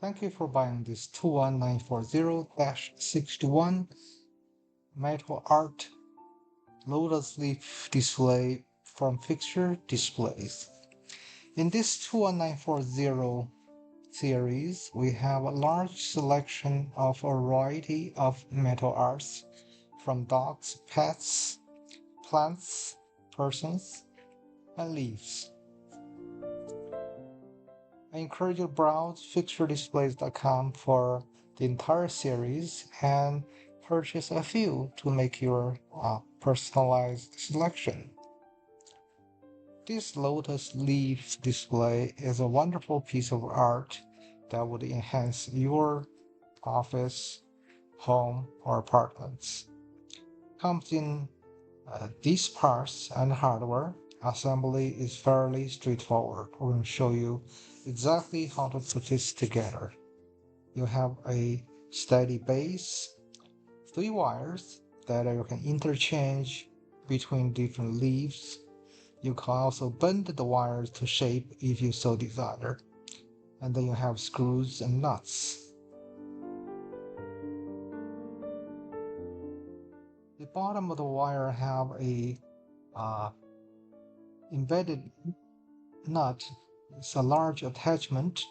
Thank you for buying this 21940-61 metal art Lotus Leaf display from Fixture Displays. In this 21940 series, we have a large selection of a variety of metal arts from dogs, pets, plants, persons, and leaves. I encourage you to browse fixturedisplays.com for the entire series and purchase a few to make your personalized selection. This Lotus Leaf display is a wonderful piece of art that would enhance your office, home, or apartments. Comes in these parts and hardware. Assembly is fairly straightforward. We're going to show you exactly how to put this together. You have a steady base, 3 wires that you can interchange between different leaves. You can also bend the wires to shape if you so desire. And then you have screws and nuts. The bottom of the wire have a embedded nut. It's a large attachment,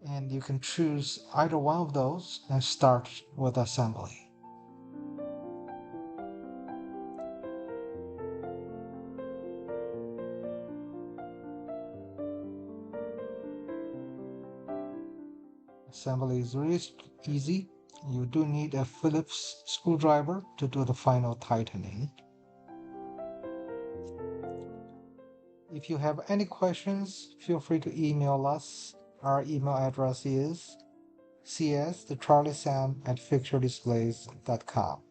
and you can choose either one of those and start with assembly. Assembly is really easy. You do need a Phillips screwdriver to do the final tightening. If you have any questions, feel free to email us. Our email address is cs@fixturedisplays.com.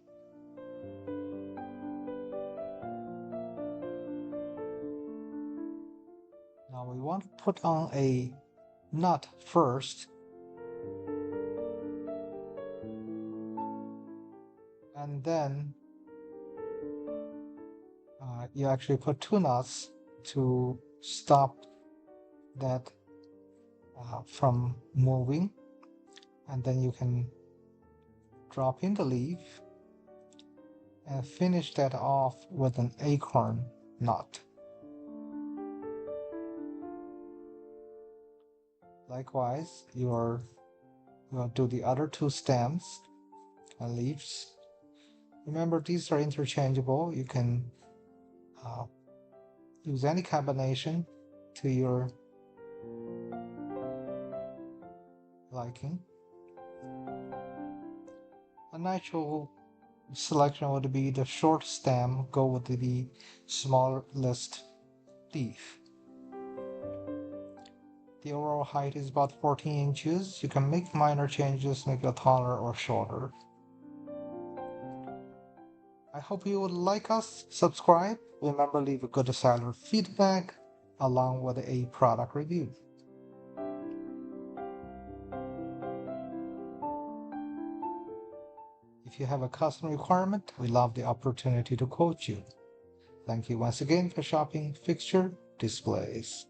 Now we want to put on a nut first, and then you actually put 2 nuts to stop that from moving, and then you can drop in the leaf and finish that off with an acorn knot. Likewise, you'll do the other 2 stems and leaves. Remember, these are interchangeable. You can use any combination to your liking. A natural selection would be the short stem, go with the smallest leaf. The overall height is about 14 inches. You can make minor changes, make it taller or shorter. I hope you would like us, subscribe. Remember, leave a good solid feedback along with a product review. If you have a custom requirement, we love the opportunity to quote you. Thank you once again for shopping Fixture Displays.